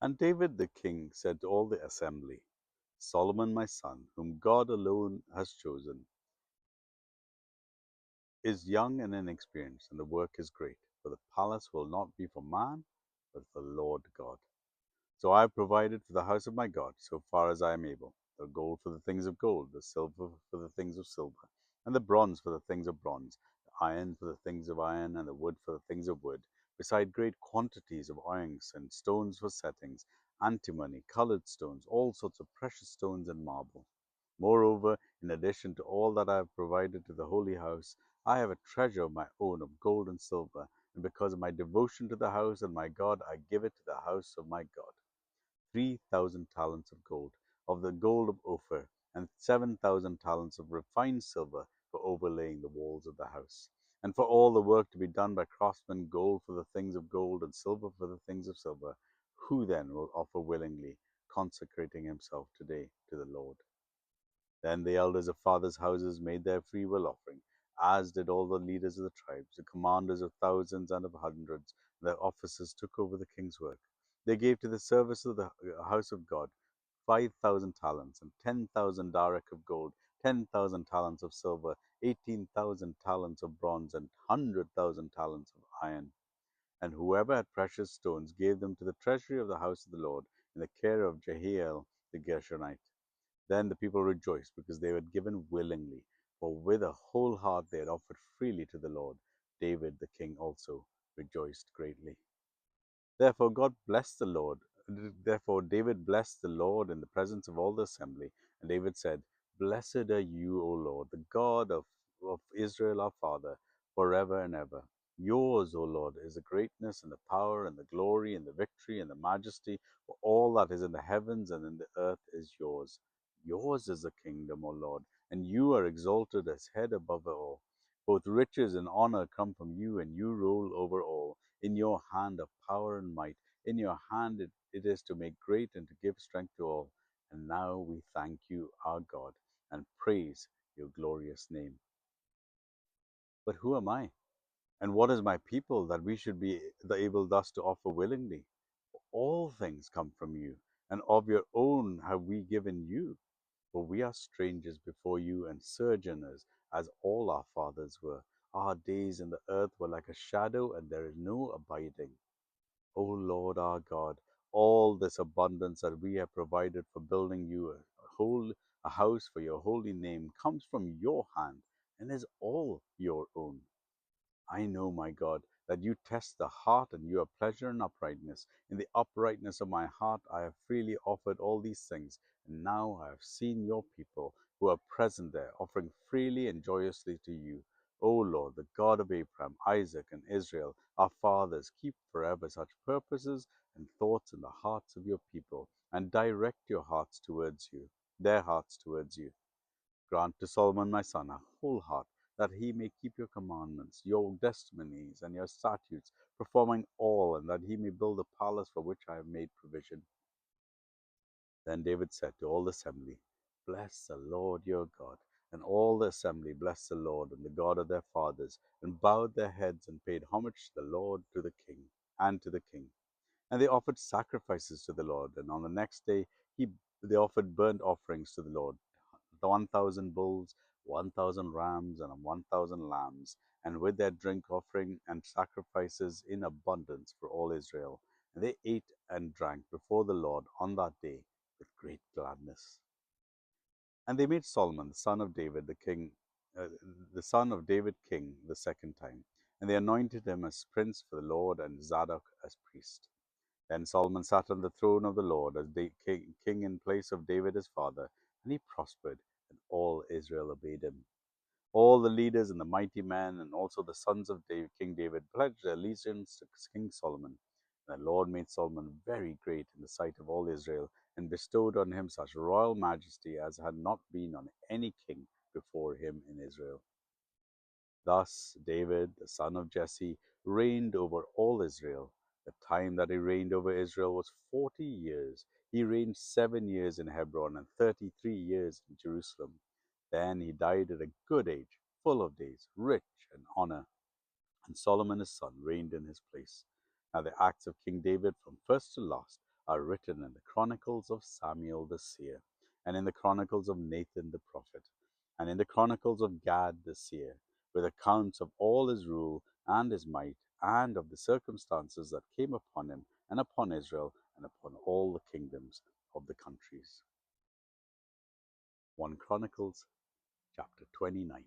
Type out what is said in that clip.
And David the king said to all the assembly, Solomon my son, whom God alone has chosen, is young and inexperienced, and the work is great. For the palace will not be for man, but for the Lord God. So I have provided for the house of my God, so far as I am able, the gold for the things of gold, the silver for the things of silver, and the bronze for the things of bronze, the iron for the things of iron, and the wood for the things of wood, beside great quantities of onyx and stones for settings, antimony, colored stones, all sorts of precious stones and marble. Moreover, in addition to all that I have provided to the holy house, I have a treasure of my own of gold and silver, and because of my devotion to the house of my God, I give it to the house of my God. 3,000 talents of gold, of the gold of Ophir, and 7,000 talents of refined silver for overlaying the walls of the house. And for all the work to be done by craftsmen, gold for the things of gold, and silver for the things of silver. Who then will offer willingly, consecrating himself today to the Lord? Then the elders of fathers' houses made their freewill offering, as did all the leaders of the tribes, the commanders of thousands and of hundreds. Their officers took over the king's work. They gave to the service of the house of God 5,000 talents, and 10,000 darak of gold, 10,000 talents of silver, 18,000 talents of bronze, and 100,000 talents of iron. And whoever had precious stones gave them to the treasury of the house of the Lord, in the care of Jehiel the Gershonite. Then the people rejoiced, because they had given willingly, for with a whole heart they had offered freely to the Lord. David the king also rejoiced greatly. Therefore God blessed the Lord. Therefore David blessed the Lord in the presence of all the assembly. And David said, Blessed are you, O Lord, the God of Israel our Father, forever and ever. Yours, O Lord, is the greatness and the power and the glory and the victory and the majesty, for all that is in the heavens and in the earth is yours. Yours is the kingdom, O Lord, and you are exalted as head above all. Both riches and honor come from you, and you rule over all. In your hand are power and might. In your hand it is to make great and to give strength to all. And now we thank you, our God, and praise your glorious name. But who am I? And what is my people that we should be able thus to offer willingly? All things come from you, and of your own have we given you. For we are strangers before you and sojourners, as all our fathers were. Our days in the earth were like a shadow, and there is no abiding. O Lord our God, all this abundance that we have provided for building you a house for your holy name comes from your hand and is all your own. I know, my God, that you test the heart, and you have pleasure in uprightness. In the uprightness of my heart I have freely offered all these things, and now I have seen your people who are present there, offering freely and joyously to you. O Lord, the God of Abraham, Isaac, and Israel, our fathers, keep forever such purposes and thoughts in the hearts of your people, and direct their hearts towards you. Grant to Solomon my son a whole heart, that he may keep your commandments, your testimonies, and your statutes, performing all, and that he may build the palace for which I have made provision. Then David said to all the assembly, Bless the Lord your God. And all the assembly blessed the Lord and the God of their fathers, and bowed their heads and paid homage to the Lord, to the king, and to the king. And they offered sacrifices to the Lord, and on the next day they offered burnt offerings to the Lord, 1,000 bulls, 1,000 rams, and 1,000 lambs, and with their drink offering and sacrifices in abundance for all Israel. And they ate and drank before the Lord on that day with great gladness. And they made Solomon, uh, the son of David king, the second time. And they anointed him as prince for the Lord, and Zadok as priest. Then Solomon sat on the throne of the Lord as king in place of David his father, and he prospered, and all Israel obeyed him. All the leaders and the mighty men, and also the sons of King David, pledged their allegiance to King Solomon. And the Lord made Solomon very great in the sight of all Israel, and bestowed on him such royal majesty as had not been on any king before him in Israel. Thus David, the son of Jesse, reigned over all Israel. The time that he reigned over Israel was 40 years. He reigned 7 years in Hebron and 33 years in Jerusalem. Then he died at a good age, full of days, rich in honor. And Solomon his son reigned in his place. Now the acts of King David from first to last, are written in the Chronicles of Samuel the seer, and in the Chronicles of Nathan the prophet, and in the Chronicles of Gad the seer, with accounts of all his rule and his might, and of the circumstances that came upon him and upon Israel and upon all the kingdoms of the countries. 1 Chronicles chapter 29.